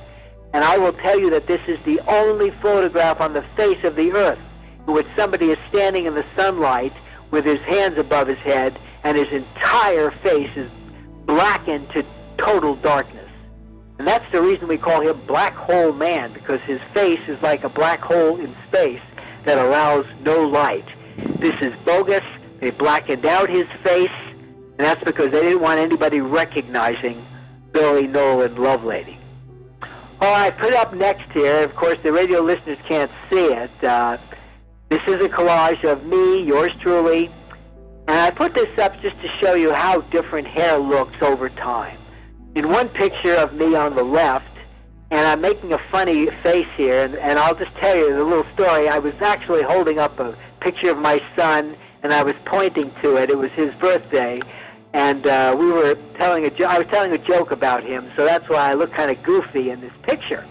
And I will tell you that this is the only photograph on the face of the earth in which somebody is standing in the sunlight with his hands above his head and his entire face is blackened to total darkness. And that's the reason we call him Black Hole Man, because his face is like a black hole in space that allows no light. This is bogus. They blackened out his face, and that's because they didn't want anybody recognizing Billy Nolan Lovelady. All right, put up next here. Of course, the radio listeners can't see it. This is a collage of me, yours truly, and I put this up just to show you how different hair looks over time. In one picture of me on the left, and I'm making a funny face here, and I'll just tell you the little story. I was actually holding up a picture of my son, and I was pointing to it. It was his birthday, and we were telling I was telling a joke about him, so that's why I look kind of goofy in this picture.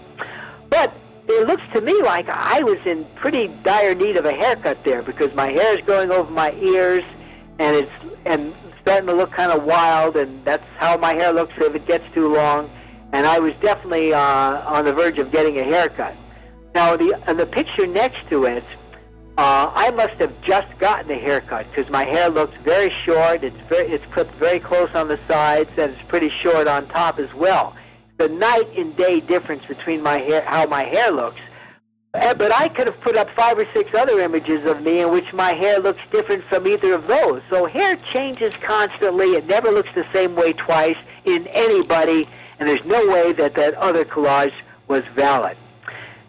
But it looks to me like I was in pretty dire need of a haircut there, because my hair is growing over my ears, and it's starting to look kind of wild, and that's how my hair looks if it gets too long. And I was definitely on the verge of getting a haircut. Now, in the picture next to it, I must have just gotten a haircut because my hair looks very short. It's clipped very close on the sides, and it's pretty short on top as well. The night and day difference between my hair, how my hair looks. But I could have put up 5 or 6 other images of me in which my hair looks different from either of those. So hair changes constantly. It never looks the same way twice in anybody, and there's no way that that other collage was valid.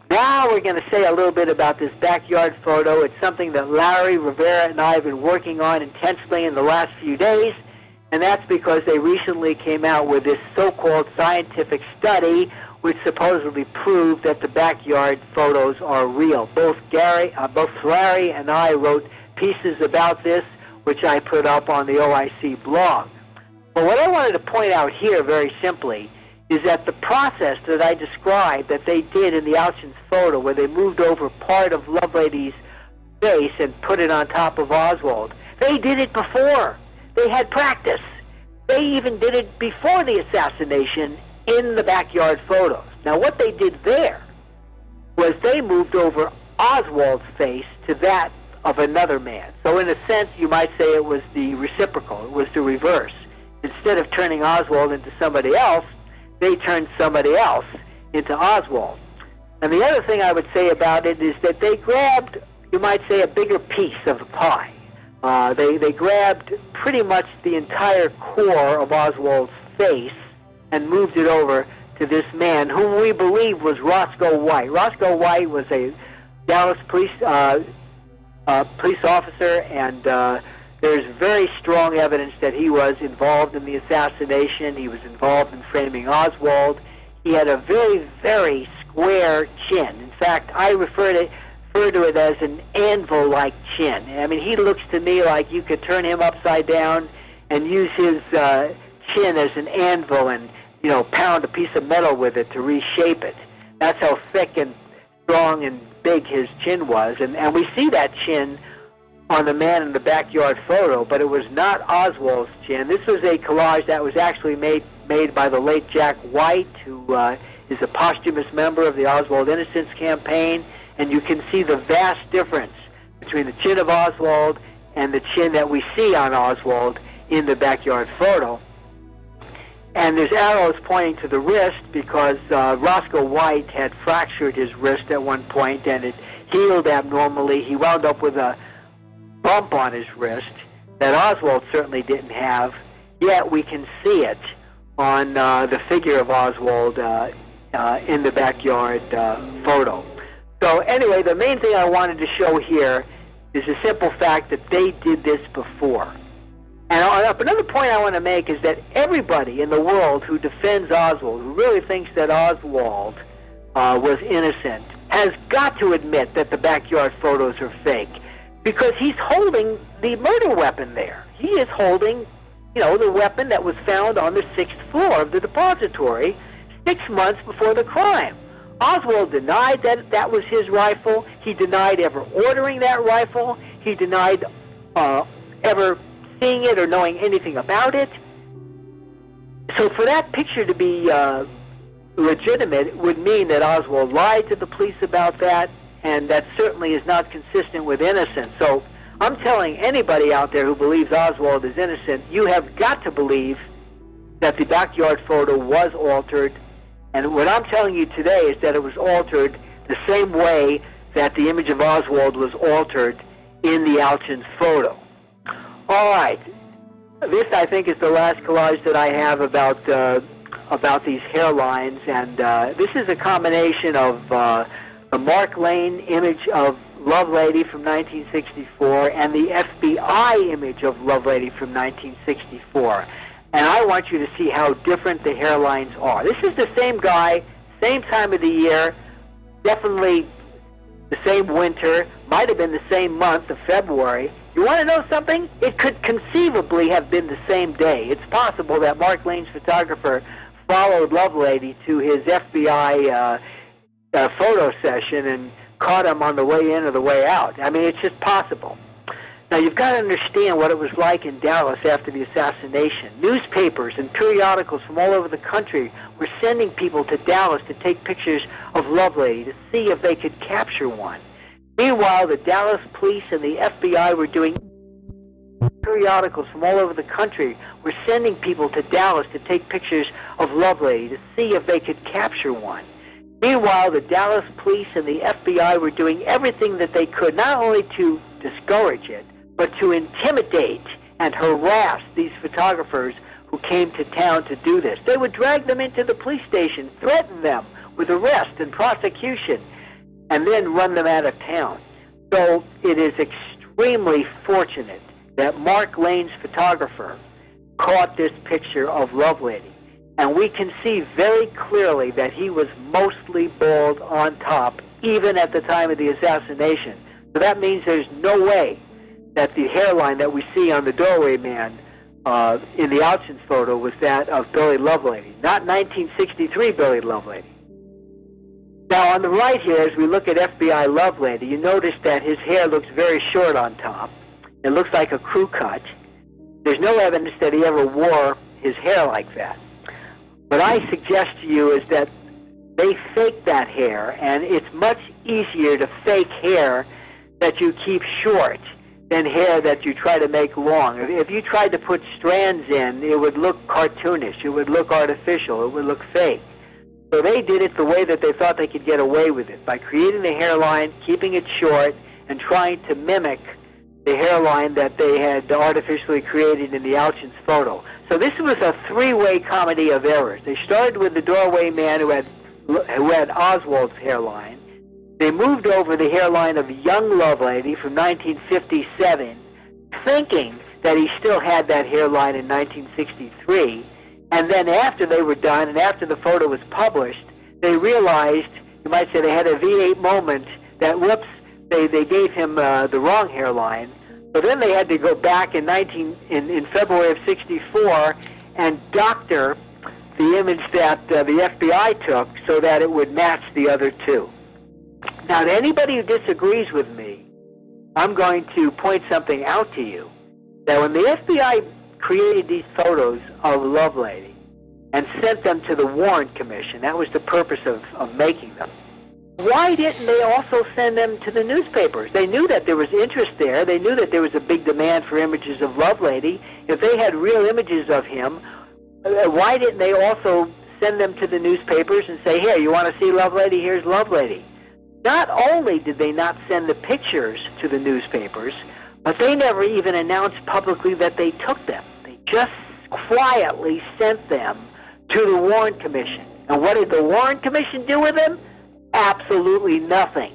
Now we're going to say a little bit about this backyard photo. It's something that Larry Rivera and I have been working on intensely in the last few days, and that's because they recently came out with this so-called scientific study which supposedly proved that the backyard photos are real. Both Larry and I wrote pieces about this, which I put up on the OIC blog. But what I wanted to point out here very simply is that the process that I described that they did in the Alchin's photo, where they moved over part of Lovelady's face and put it on top of Oswald, they did it before. They had practice. They even did it before the assassination in the backyard photos. Now, what they did there was they moved over Oswald's face to that of another man. So in a sense, you might say it was the reciprocal. It was the reverse. Instead of turning Oswald into somebody else, they turned somebody else into Oswald. And the other thing I would say about it is that they grabbed, you might say, a bigger piece of the pie. They grabbed pretty much the entire core of Oswald's face and moved it over to this man, whom we believe was Roscoe White. Roscoe White was a Dallas police officer, and there's very strong evidence that he was involved in the assassination. He was involved in framing Oswald. He had a very, very square chin. In fact, I refer to it as an anvil-like chin. I mean, he looks to me like you could turn him upside down and use his chin as an anvil and, you know, pound a piece of metal with it to reshape it. That's how thick and strong and big his chin was. And we see that chin on the man in the backyard photo, but it was not Oswald's chin. This was a collage that was actually made by the late Jack White, who is a posthumous member of the Oswald Innocence Campaign, and you can see the vast difference between the chin of Oswald and the chin that we see on Oswald in the backyard photo. And there's arrows pointing to the wrist because Roscoe White had fractured his wrist at one point, and it healed abnormally. He wound up with a bump on his wrist that Oswald certainly didn't have, yet we can see it on the figure of Oswald in the backyard photo. So anyway, the main thing I wanted to show here is the simple fact that they did this before. And another point I want to make is that everybody in the world who defends Oswald, who really thinks that Oswald was innocent, has got to admit that the backyard photos are fake, because he's holding the murder weapon there. He is holding, you know, the weapon that was found on the 6th floor of the depository 6 months before the crime. Oswald denied that that was his rifle. He denied ever ordering that rifle. He denied ever seeing it or knowing anything about it. So for that picture to be legitimate would mean that Oswald lied to the police about that, and that certainly is not consistent with innocence. So I'm telling anybody out there who believes Oswald is innocent, you have got to believe that the backyard photo was altered. And what I'm telling you today is that it was altered the same way that the image of Oswald was altered in the Alchin's photo. All right. This, I think, is the last collage that I have about these hairlines. And this is a combination of the Mark Lane image of Lovelady from 1964 and the FBI image of Lovelady from 1964. And I want you to see how different the hairlines are. This is the same guy, same time of the year, definitely the same winter, might have been the same month of February. You want to know something? It could conceivably have been the same day. It's possible that Mark Lane's photographer followed Lovelady to his FBI photo session and caught him on the way in or the way out. I mean, it's just possible. Now, you've got to understand what it was like in Dallas after the assassination. Newspapers and periodicals from all over the country were sending people to Dallas to take pictures of Lovelady to see if they could capture one. Meanwhile, the Dallas police and the FBI were doing periodicals from all over the country were sending people to Dallas to take pictures of Lovelady to see if they could capture one. Meanwhile, the Dallas police and the FBI were doing everything that they could, not only to discourage it, but to intimidate and harass these photographers who came to town to do this. They would drag them into the police station, threaten them with arrest and prosecution, and then run them out of town. So it is extremely fortunate that Mark Lane's photographer caught this picture of Lovelady. And we can see very clearly that he was mostly bald on top, even at the time of the assassination. So that means there's no way that the hairline that we see on the doorway man in the Ouchins photo was that of Billy Lovelady, not 1963 Billy Lovelady. Now, on the right here, as we look at FBI Lovelady, you notice that his hair looks very short on top. It looks like a crew cut. There's no evidence that he ever wore his hair like that. What I suggest to you is that they fake that hair, and it's much easier to fake hair that you keep short than hair that you try to make long. If you tried to put strands in, it would look cartoonish, it would look artificial, it would look fake. So they did it the way that they thought they could get away with it, by creating the hairline, keeping it short, and trying to mimic the hairline that they had artificially created in the Ouchins photo. So this was a three-way comedy of errors. They started with the doorway man who had Oswald's hairline. They moved over the hairline of young Lovelady from 1957, thinking that he still had that hairline in 1963. And then after they were done, and after the photo was published, they realized, you might say they had a V8 moment, that, whoops, they gave him the wrong hairline. So then they had to go back in February of 64 and doctor the image that the FBI took so that it would match the other two. Now, to anybody who disagrees with me, I'm going to point something out to you, that when the FBI created these photos of Lovelady and sent them to the Warren Commission, that was the purpose of making them, why didn't they also send them to the newspapers? They knew that there was interest there. They knew that there was a big demand for images of Lovelady. If they had real images of him, why didn't they also send them to the newspapers and say, here, you want to see Lovelady? Here's Lovelady. Not only did they not send the pictures to the newspapers, but they never even announced publicly that they took them. They just quietly sent them to the Warren Commission. And what did the Warren Commission do with them? Absolutely nothing.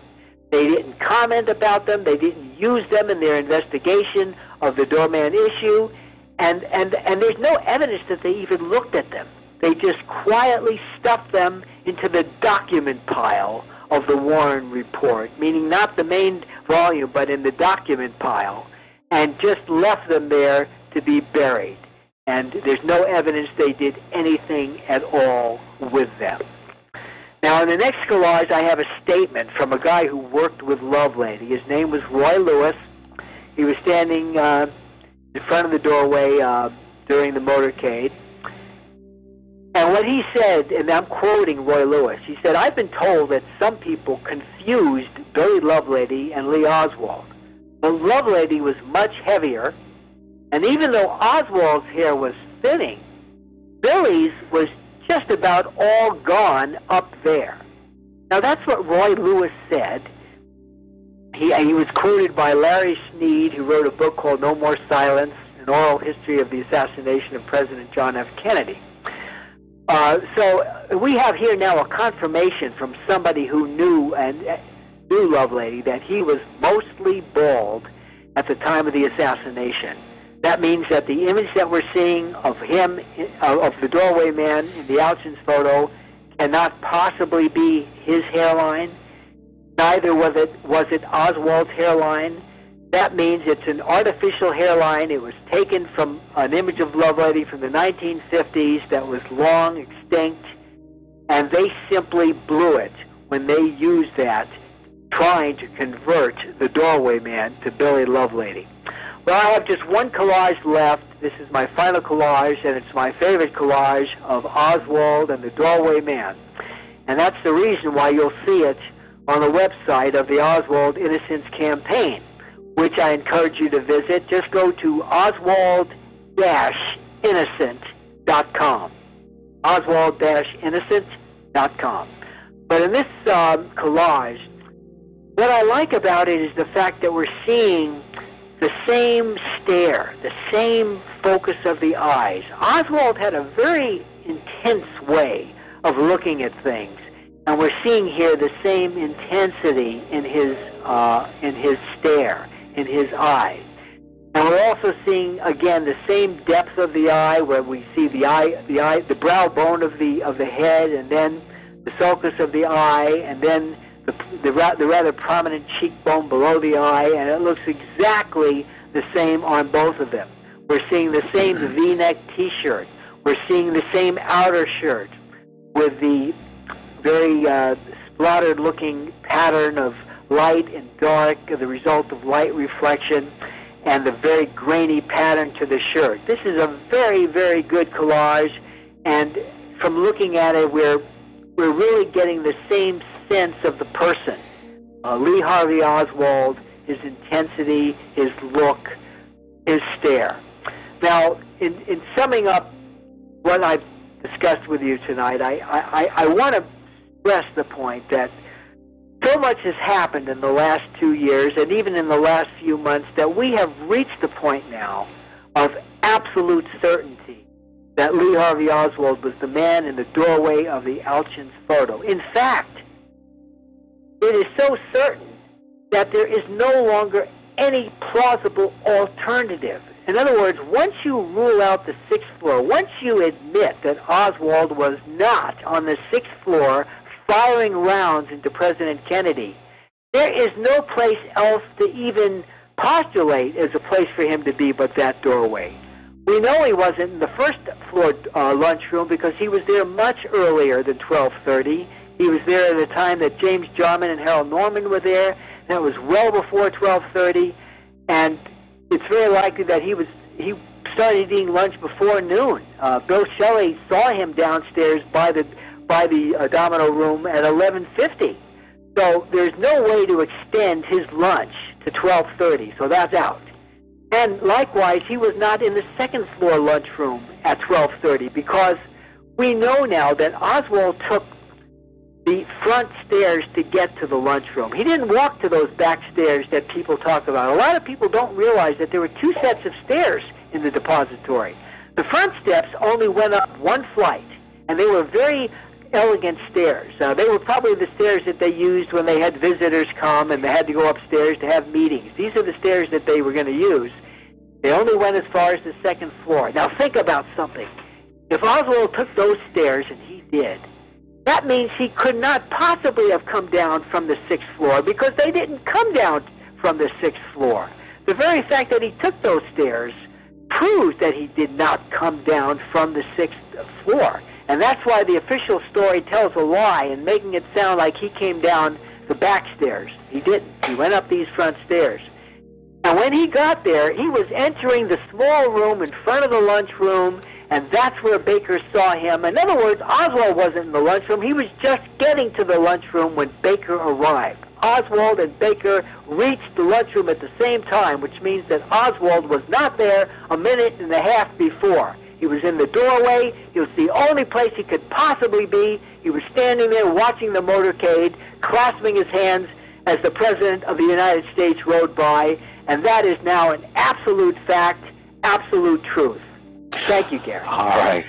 They didn't comment about them. They didn't use them in their investigation of the doorman issue. And there's no evidence that they even looked at them. They just quietly stuffed them into the document pile of the Warren report, meaning not the main volume, but in the document pile, and just left them there to be buried. And there's no evidence they did anything at all with them. Now, in the next collage, I have a statement from a guy who worked with Lovelady. His name was Roy Lewis. He was standing in front of the doorway during the motorcade. And what he said, and I'm quoting Roy Lewis, he said, I've been told that some people confused Billy Lovelady and Lee Oswald. But Lovelady was much heavier, and even though Oswald's hair was thinning, Billy's was just about all gone up there. Now, that's what Roy Lewis said. He was quoted by Larry Sneed, who wrote a book called No More Silence, an oral history of the assassination of President John F. Kennedy. So we have here now a confirmation from somebody who knew Lovelady that he was mostly bald at the time of the assassination. That means that the image that we're seeing of him, of the doorway man in the Ouchins photo, cannot possibly be his hairline. Neither was it Oswald's hairline. That means it's an artificial hairline. It was taken from an image of Lovelady from the 1950s that was long extinct, and they simply blew it when they used that, trying to convert the doorway man to Billy Lovelady. Well, I have just one collage left. This is my final collage, and it's my favorite collage of Oswald and the doorway man. And that's the reason why you'll see it on the website of the Oswald Innocence Campaign, which I encourage you to visit. Just go to oswald-innocent.com. oswald-innocent.com. But in this collage, what I like about it is the fact that we're seeing the same stare, the same focus of the eyes. Oswald had a very intense way of looking at things, and we're seeing here the same intensity in his stare, in his eyes. And we're also seeing again the same depth of the eye, where we see the brow bone of the head, and then the sulcus of the eye, and then the rather prominent cheekbone below the eye, and it looks exactly the same on both of them. We're seeing the same V-neck T-shirt. We're seeing the same outer shirt with the very splattered-looking pattern of light and dark, the result of light reflection, and the very grainy pattern to the shirt. This is a very, very good collage, and from looking at it, we're really getting the same sense of the person. Lee Harvey Oswald, his intensity, his look, his stare. Now, in summing up what I've discussed with you tonight, I want to stress the point that so much has happened in the last 2 years and even in the last few months that we have reached the point now of absolute certainty that Lee Harvey Oswald was the man in the doorway of the Alchin's photo. In fact, it is so certain that there is no longer any plausible alternative. In other words, once you rule out the 6th floor, once you admit that Oswald was not on the 6th floor firing rounds into President Kennedy, there is no place else to even postulate as a place for him to be but that doorway. We know he wasn't in the 1st floor lunchroom because he was there much earlier than 12:30. He was there at a time that James Jarman and Harold Norman were there. That was well before 12:30, and it's very likely that he started eating lunch before noon. Bill Shelley saw him downstairs by the Domino room at 11:50. So there's no way to extend his lunch to 12:30. So that's out. And likewise, he was not in the 2nd floor lunchroom at 12:30 because we know now that Oswald took the front stairs to get to the lunchroom. He didn't walk to those back stairs that people talk about. A lot of people don't realize that there were 2 sets of stairs in the depository. The front steps only went up 1 flight, and they were very elegant stairs. They were probably the stairs that they used when they had visitors come and they had to go upstairs to have meetings. These are the stairs that they were going to use. They only went as far as the 2nd floor. Now think about something. If Oswald took those stairs, and he did, that means he could not possibly have come down from the 6th floor because they didn't come down from the 6th floor. The very fact that he took those stairs proves that he did not come down from the 6th floor. And that's why the official story tells a lie in making it sound like he came down the back stairs. He didn't. He went up these front stairs. And when he got there, he was entering the small room in front of the lunchroom, and that's where Baker saw him. In other words, Oswald wasn't in the lunchroom. He was just getting to the lunchroom when Baker arrived. Oswald and Baker reached the lunchroom at the same time, which means that Oswald was not there a minute and a half before. He was in the doorway. It was the only place he could possibly be. He was standing there watching the motorcade, clasping his hands as the President of the United States rode by, and that is now an absolute fact, absolute truth. Thank you, Gary. All right.